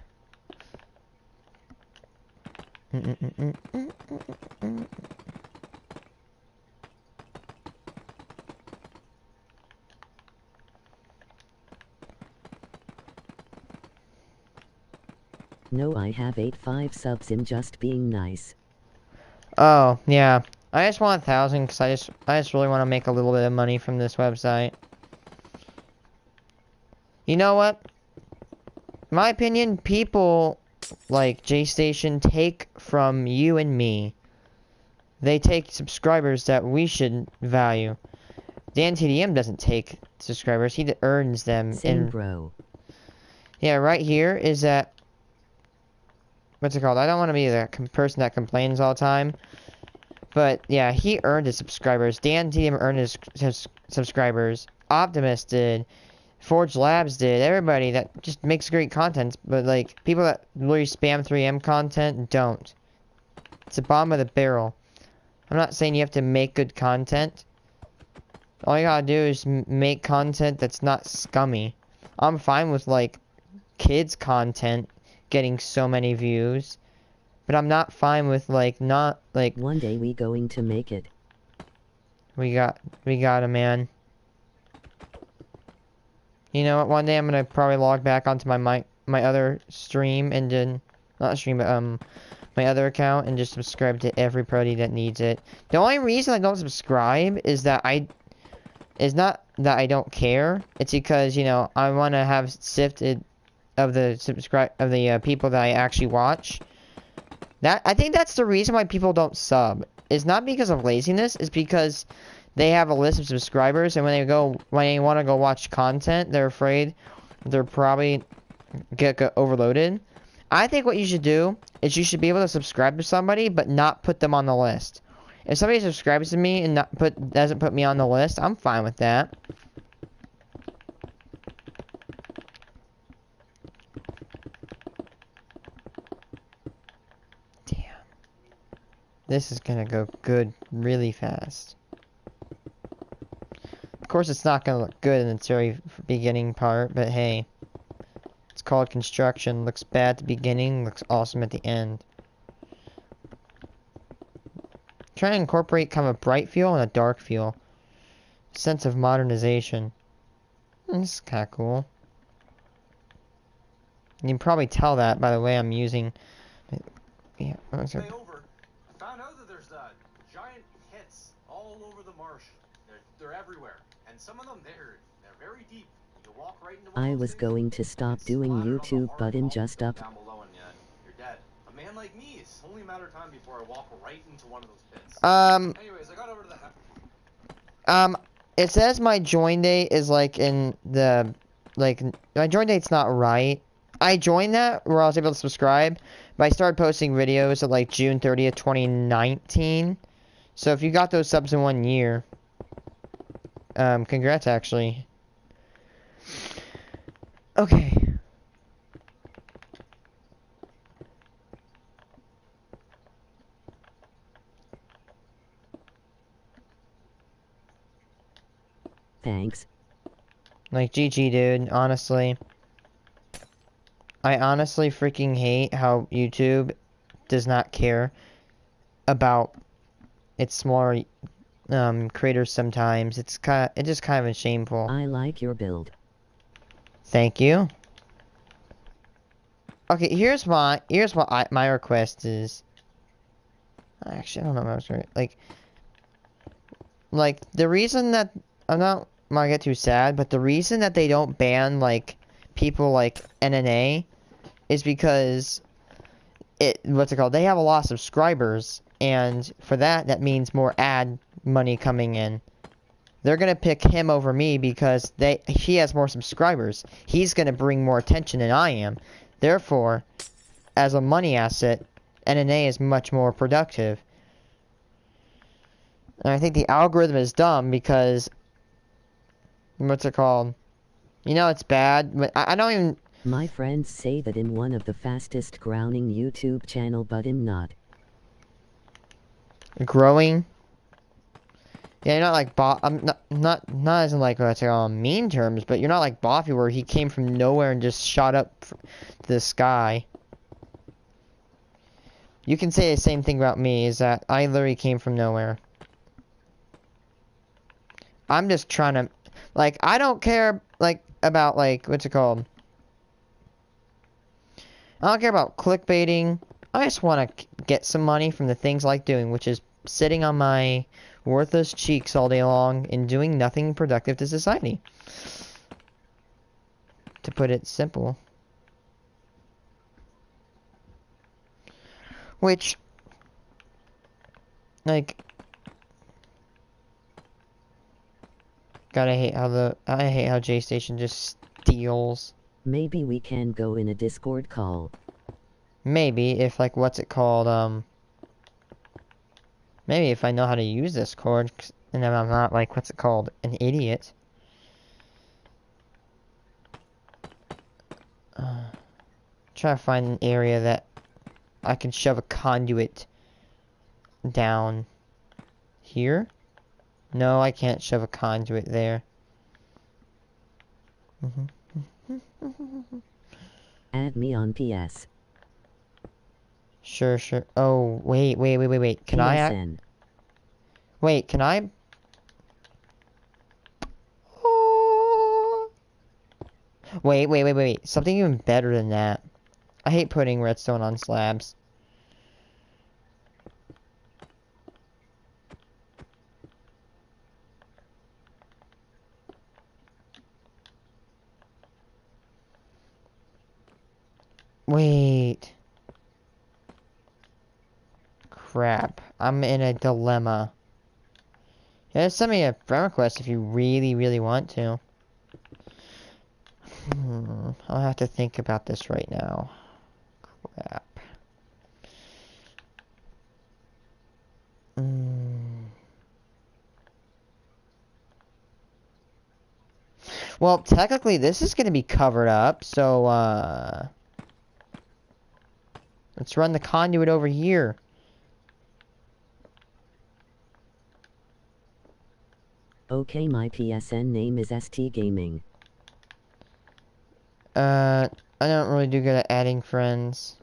No, I have 8.5 subs in just being nice. Oh, yeah. I just want 1,000 because I just really want to make a little bit of money from this website. You know what? In my opinion, people like J-Station take from you and me. They take subscribers that we should value. Dan TDM doesn't take subscribers, he earns them. Same, bro. Yeah, right here is that... What's it called? I don't want to be the person that complains all the time. But, yeah, he earned his subscribers. Dan TDM earned his subscribers. Optimus did. Forge Labs did. Everybody that just makes great content. But, like, people that really spam 3M content don't. It's the bottom of the barrel. I'm not saying you have to make good content. All you gotta do is make content that's not scummy. I'm fine with, like, kids content getting so many views. But I'm not fine with, like, not, like... One day we going to make it. We got a man. You know what? One day I'm gonna probably log back onto my other stream and then... Not stream, but, my my other account and just subscribe to everybody that needs it. The only reason I don't subscribe is that not that I don't care. It's because, you know, I want to have sifted of the people that I actually watch. I think that's the reason why people don't sub. It's not because of laziness. It's because they have a list of subscribers, and when they want to go watch content, they're afraid they're probably get overloaded. I think what you should do is you should be able to subscribe to somebody, but not put them on the list. If somebody subscribes to me and doesn't put me on the list, I'm fine with that. Damn. This is gonna go good really fast. Of course, it's not gonna look good in the very beginning part, but hey. It's called construction. Looks bad at the beginning, looks awesome at the end. Try to incorporate kind of a bright feel and a dark feel. Sense of modernization. This is kind of cool. You can probably tell that by the way I'm using. Yeah, Stay over. I found out that there's giant hits all over the marsh. They're everywhere, and some of them they're very deep. You walk right into one I of those was things, going to stop doing splattered on the YouTube, hard but in wall just up. down below, and you're dead. A man like me, it's only a matter of time before I walk right into one of those pits. Anyways, I got over to the it says my join date is like in the, my join date's not right. I joined that where I was able to subscribe, but I started posting videos at like June 30th, 2019. So if you got those subs in 1 year, congrats actually. Okay. Thanks. Like, GG, dude, honestly. I honestly freaking hate how YouTube does not care about its smaller creators sometimes. It's just kind of shameful. I like your build. Thank you. Okay, here's what my request is. Actually, I don't know if I was right. Like the reason that I'm not gonna get too sad, but the reason that they don't ban like people like NNA is because what's it called? They have a lot of subscribers, and for that means more ad money coming in. They're gonna pick him over me because he has more subscribers. He's gonna bring more attention than I am. Therefore, as a money asset, NNA is much more productive. And I think the algorithm is dumb because what's it called? You know it's bad, but I don't even. My friends say that in one of the fastest growing YouTube channel, but in not. Growing? Yeah, you're not like I'm not as in like what's it called mean terms, but you're not like Boffy where he came from nowhere and just shot up to the sky. You can say the same thing about me, is that I literally came from nowhere. I'm just trying to, like, I don't care, like, about, like, what's it called? I don't care about clickbaiting. I just want to get some money from the things I like doing, which is sitting on my worthless cheeks all day long and doing nothing productive to society. To put it simple. Which, like, God, I hate how J-Station just steals. Maybe we can go in a Discord call. Maybe, if, like, what's it called, maybe if I know how to use Discord, and then I'm not, like, what's it called, an idiot. Try to find an area that I can shove a conduit down here. No, I can't shove a conduit there. Add me on PS. Sure. Oh, wait. Can PSN. Wait, can I? Wait. Something even better than that. I hate putting redstone on slabs. Wait. Crap. I'm in a dilemma. Yeah, send me a friend request if you really, really want to. I'll have to think about this right now. Crap. Well, technically, this is going to be covered up, so, let's run the conduit over here. Okay, my PSN name is ST Gaming. I don't really do good at adding friends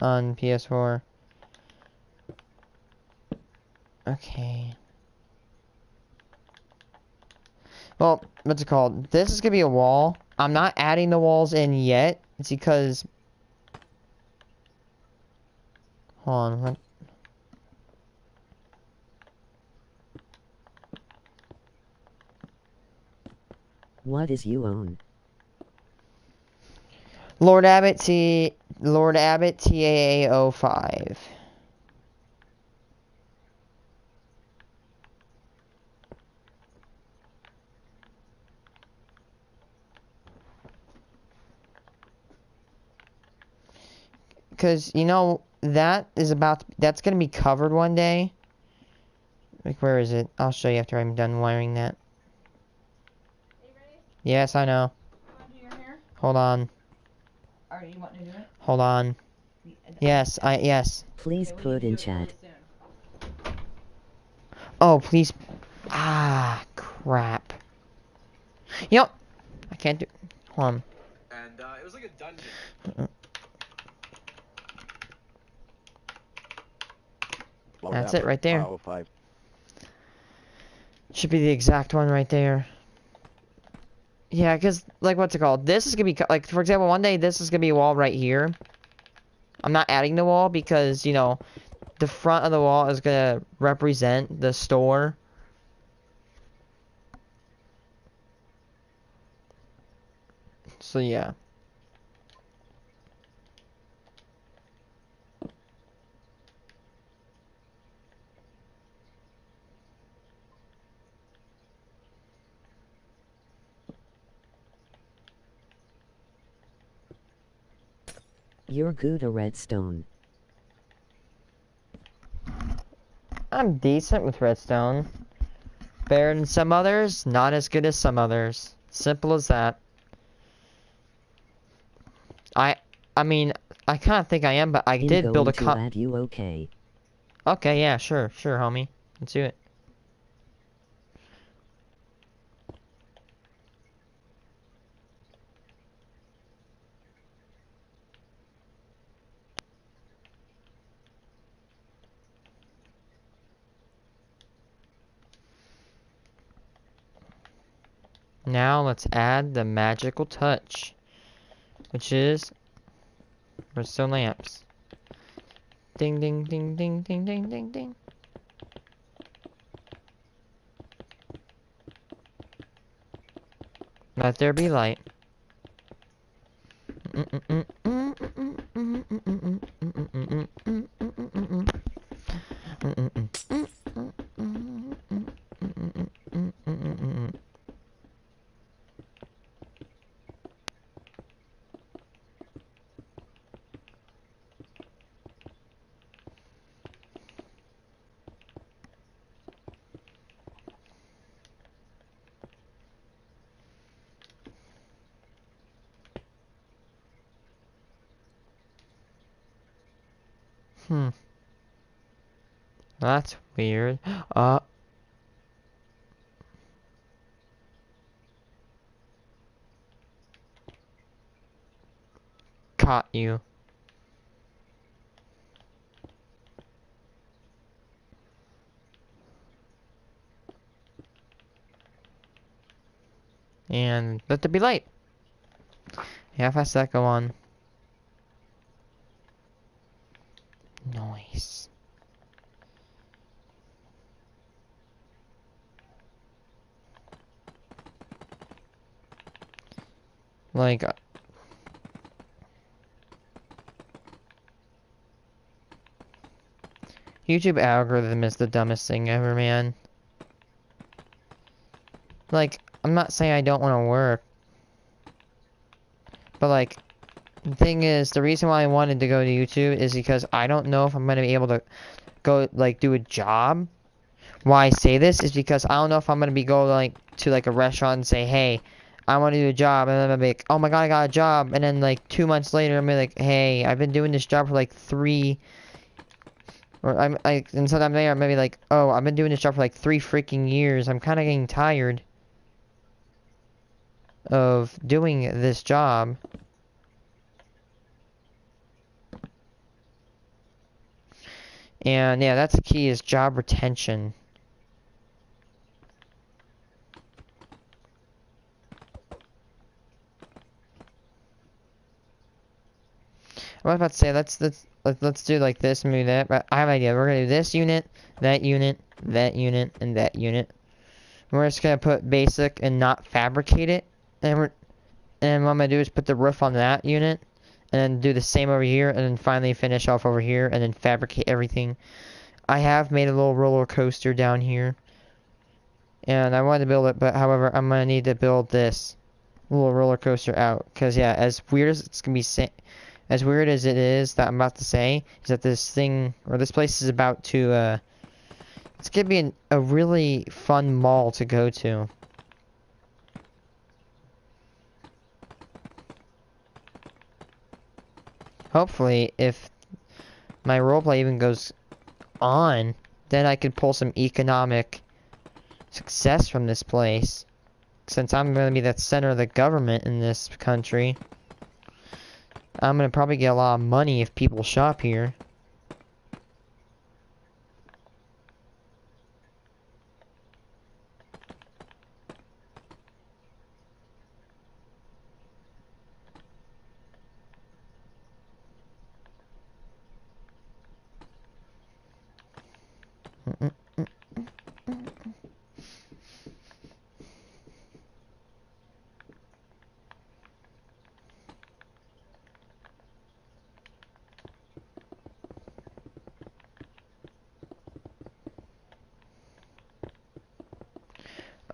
on PS4. Okay. Well, what's it called? This is gonna be a wall. I'm not adding the walls in yet. It's because... Hold on. What? What is you own? Lord Abbott TAA05. Because, you know, that's going to be covered one day. Like, where is it? I'll show you after I'm done wiring that. Are you ready? Yes, I know. You want to do your hair? Hold on. Or you want to do it? Hold on. Yes, yes. Please Okay, put in chat. Oh, please. Ah, crap. Yep. I can't do... Hold on. And it was like a dungeon. That's it right there. Should be the exact one right there. Yeah, because, like, what's it called? This is going to be, like, for example, one day this is going to be a wall right here. I'm not adding the wall because, you know, the front of the wall is going to represent the store. So, yeah. You're good at redstone. I'm decent with redstone. Better than some others, not as good as some others. Simple as that. I mean, I kind of think I am, but I did build a add you okay. Okay, yeah, sure, homie. Let's do it. Now let's add the magical touch, which is redstone lamps. Ding, ding, ding, ding, ding, ding, ding, ding. Let there be light. That's weird. Caught you. And let there be light. How fast does that go on? Nice. Like, YouTube algorithm is the dumbest thing ever, man. Like, I'm not saying I don't want to work. But, like, the thing is, the reason why I wanted to go to YouTube is because I don't know if I'm going to be able to go, like, do a job. Why I say this is because I don't know if I'm going to be going, like, to, like, a restaurant and say, hey, I want to do a job. And then I'm like, oh my god, I got a job. And then, like, 2 months later, I'm like, hey, I've been doing this job for, like, 3... Or I'm like, and sometimes later, I'm maybe like, oh, I've been doing this job for like 3 freaking years. I'm kind of getting tired of doing this job. And yeah, that's the key, is job retention. I was about to say, let's do like this and do that, but I have an idea. We're gonna do this unit, that unit, that unit, and that unit. We're just gonna put basic and not fabricate it, and what I'm gonna do is put the roof on that unit, and then do the same over here, and then finally finish off over here, and then fabricate everything. I have made a little roller coaster down here, and I wanted to build it, but however, I'm gonna need to build this little roller coaster out, because yeah, as weird as it's gonna be, as weird as it is that I'm about to say, is that this thing, or this place is about to, it's gonna be a really fun mall to go to. Hopefully, if my roleplay even goes on, then I can pull some economic success from this place. Since I'm gonna be the center of the government in this country, I'm gonna probably get a lot of money if people shop here.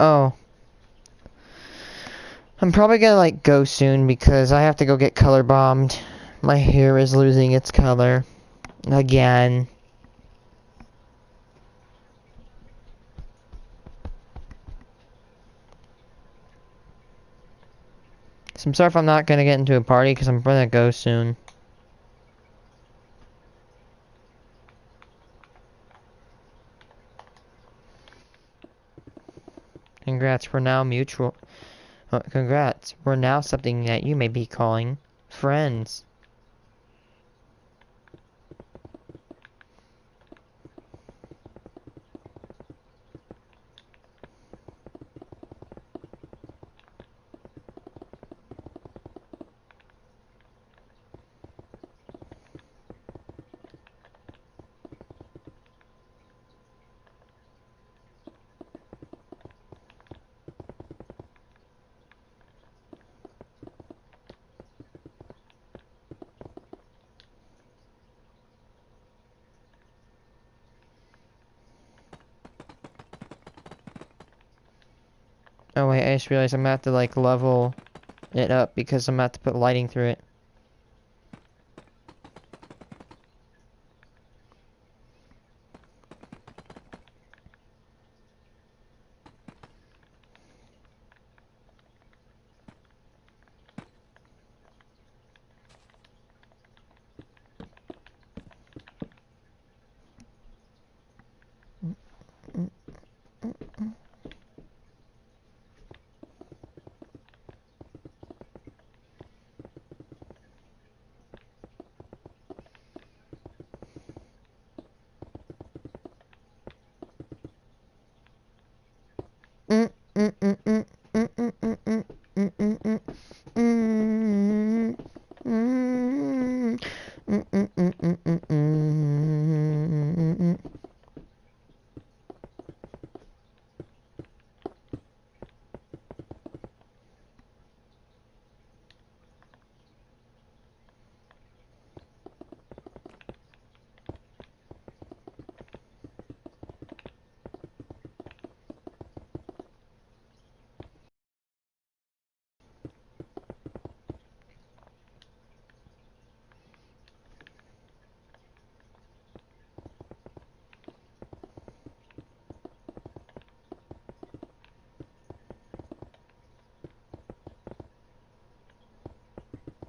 Oh. I'm probably gonna, like, go soon because I have to go get color bombed. My hair is losing its color. Again. So I'm sorry if I'm not gonna get into a party because I'm gonna go soon. Congrats, we're now mutual. Congrats, we're now something that you may be calling friends. Oh wait, I just realized I'm gonna have to like level it up because I'm gonna have to put lighting through it.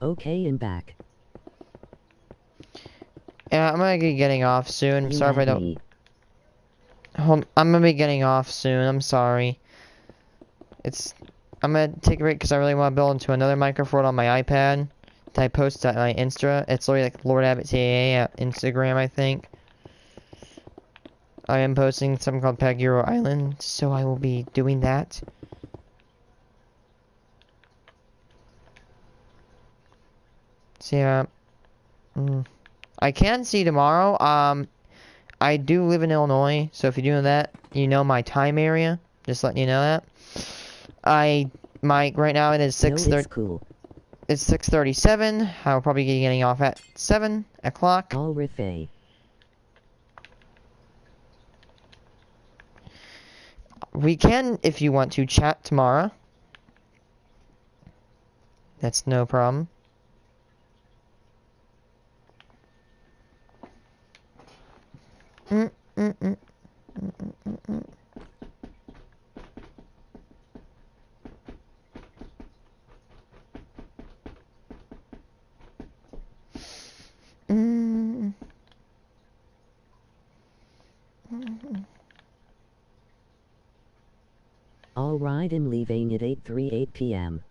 Okay, and back. Yeah, I'm gonna be getting off soon. I'm You sorry if I had don't. me. I'm gonna be getting off soon. I'm sorry. I'm gonna take a break because I really want to build into another microphone on my iPad that I post at my Insta. It's literally like Lord Abbott A at Instagram, I think. I am posting something called Paguro Island, so I will be doing that. So yeah, I can see tomorrow. I do live in Illinois, so if you're doing that, you know my time area. Just letting you know that. Right now it is 6:30. No, it's cool. It's 6:37. I'll probably be getting off at 7 o'clock. All Rayce. We can, if you want to, chat tomorrow. That's no problem. Alright, I'm leaving at 8:38 p.m.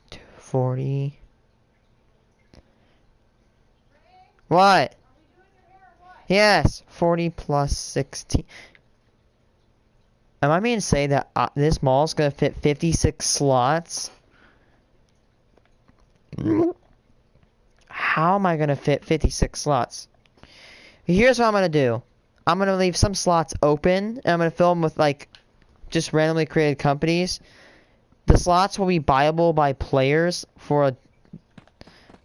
$240. What? Yes, 40 plus 16. Am I mean to say that this mall is gonna fit 56 slots? How am I gonna fit 56 slots? Here's what I'm gonna do. I'm gonna leave some slots open, and I'm gonna fill them with like just randomly created companies. The slots will be buyable by players for a,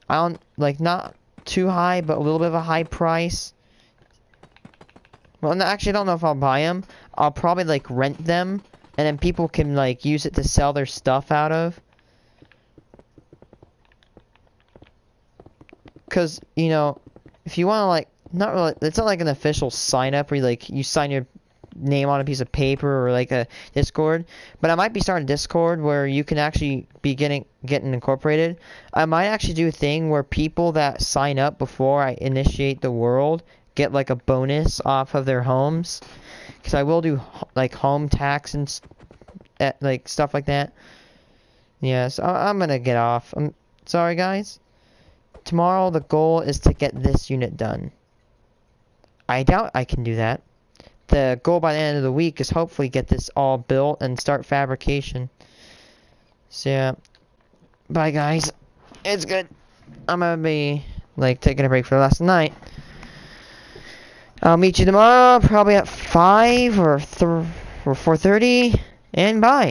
I don't like not too high, but a little bit of a high price. Well, no, actually, I don't know if I'll buy them. I'll probably like rent them, and then people can like use it to sell their stuff out of. Cause you know, if you want to like, not really, it's not like an official sign up where you sign your name on a piece of paper or like a Discord. But I might be starting Discord where you can actually be getting incorporated. I might actually do a thing where people that sign up before I initiate the world get like a bonus off of their homes. Cause I will do like home tax and like stuff like that. Yes, I'm gonna get off. I'm sorry, guys. Tomorrow the goal is to get this unit done. I doubt I can do that. The goal by the end of the week is hopefully get this all built and start fabrication. So yeah. Bye guys. It's good. I'm gonna be like taking a break for the last night. I'll meet you tomorrow probably at 5 or 4:30 and bye.